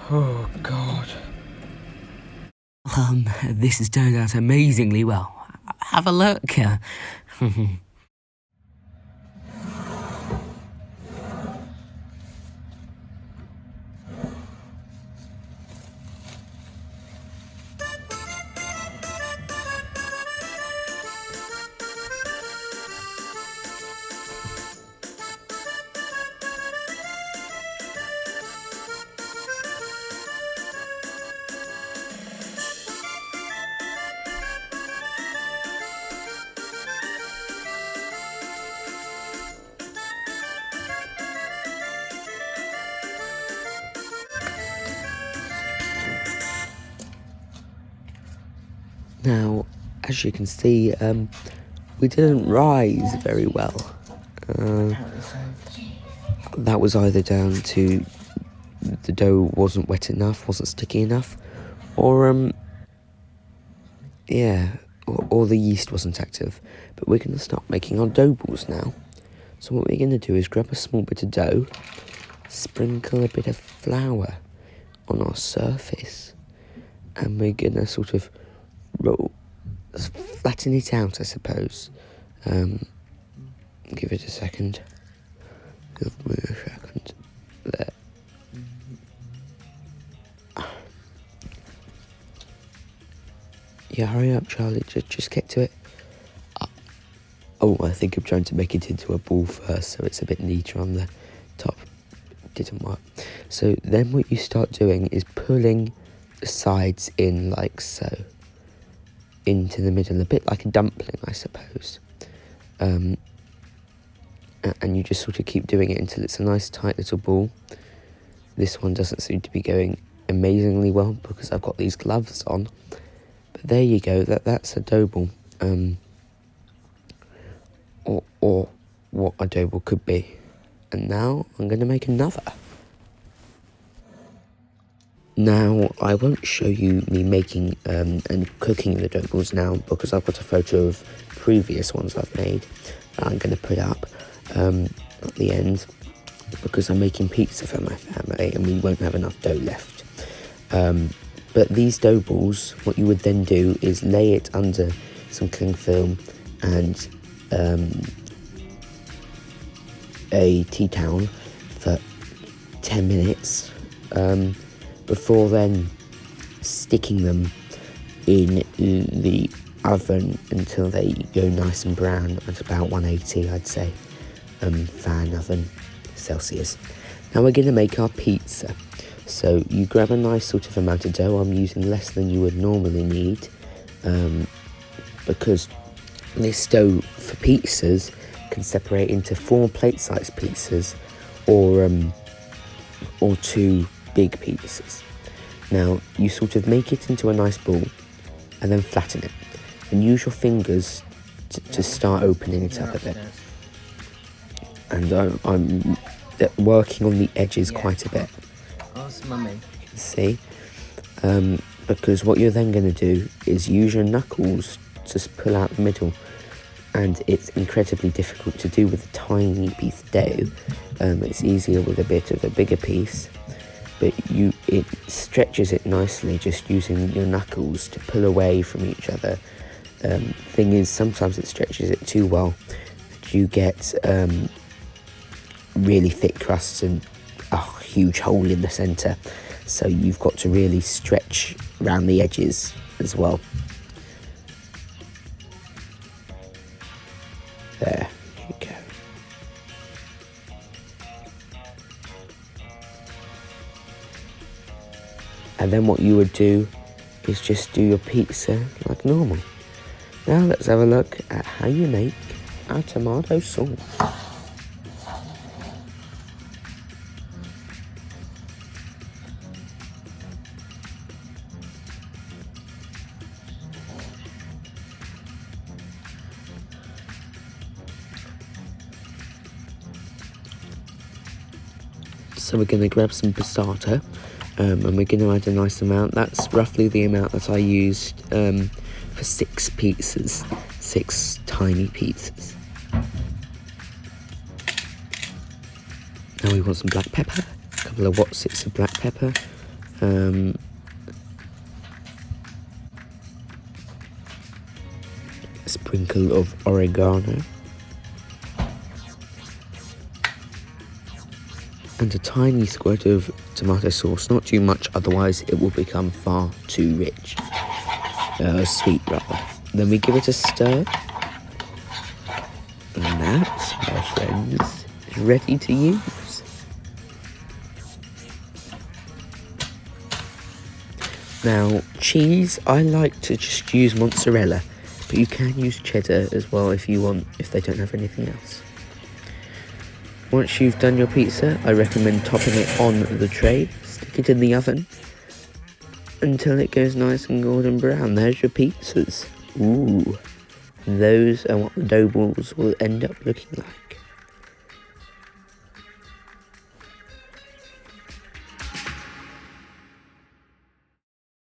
Oh, God. This has turned out amazingly well. Have a look. Now, as you can see, we didn't rise very well. That was either down to the dough wasn't wet enough, wasn't sticky enough, or or the yeast wasn't active. But we're going to start making our dough balls now. So what we're going to do is grab a small bit of dough, sprinkle a bit of flour on our surface, and we're going to sort of flatten it out, I suppose. Give it a second. Give me a second. There. Yeah, hurry up, Charlie. Just get to it. Oh, I think I'm trying to make it into a ball first, so it's a bit neater on the top. Didn't work. So then what you start doing is pulling the sides in like so. Into the middle, a bit like a dumpling, I suppose. And you just sort of keep doing it until it's a nice tight little ball. This one doesn't seem to be going amazingly well because I've got these gloves on. But there you go, that's a dough ball. Or what a dough ball could be. And now I'm going to make another. Now, I won't show you me making and cooking the dough balls now because I've got a photo of previous ones I've made that I'm going to put up at the end because I'm making pizza for my family and we won't have enough dough left. But these dough balls, what you would then do is lay it under some cling film and a tea towel for 10 minutes. Before then sticking them in the oven until they go nice and brown at about 180, I'd say, fan oven Celsius. Now we're going to make our pizza. So you grab a nice sort of amount of dough. I'm using less than you would normally need because this dough for pizzas can separate into 4 plate-sized pizzas or 2 big pizzas. Now you sort of make it into a nice ball and then flatten it and use your fingers to start opening it up a bit. And I'm working on the edges quite a bit. You can see, because what you're then going to do is use your knuckles to pull out the middle, and it's incredibly difficult to do with a tiny piece of dough. It's easier with a bit of a bigger piece, but it stretches it nicely just using your knuckles to pull away from each other. Thing is, sometimes it stretches it too well, and you get really thick crusts and a huge hole in the centre. So you've got to really stretch around the edges as well. There you go. And then what you would do is just do your pizza like normal. Now let's have a look at how you make our tomato sauce. So we're going to grab some passata and we're going to add a nice amount. That's roughly the amount that I used for 6 pizzas, 6 tiny pizzas. Now we want some black pepper, a couple of watsits of black pepper, A sprinkle of oregano, and a tiny squirt of tomato sauce, not too much, otherwise it will become far too rich. Sweet rather. Then we give it a stir, and that, my friends, is ready to use. Now, cheese, I like to just use mozzarella, but you can use cheddar as well if you want, if they don't have anything else. Once you've done your pizza, I recommend topping it on the tray, stick it in the oven until it goes nice and golden brown. There's your pizzas. Ooh, those are what the dough balls will end up looking like.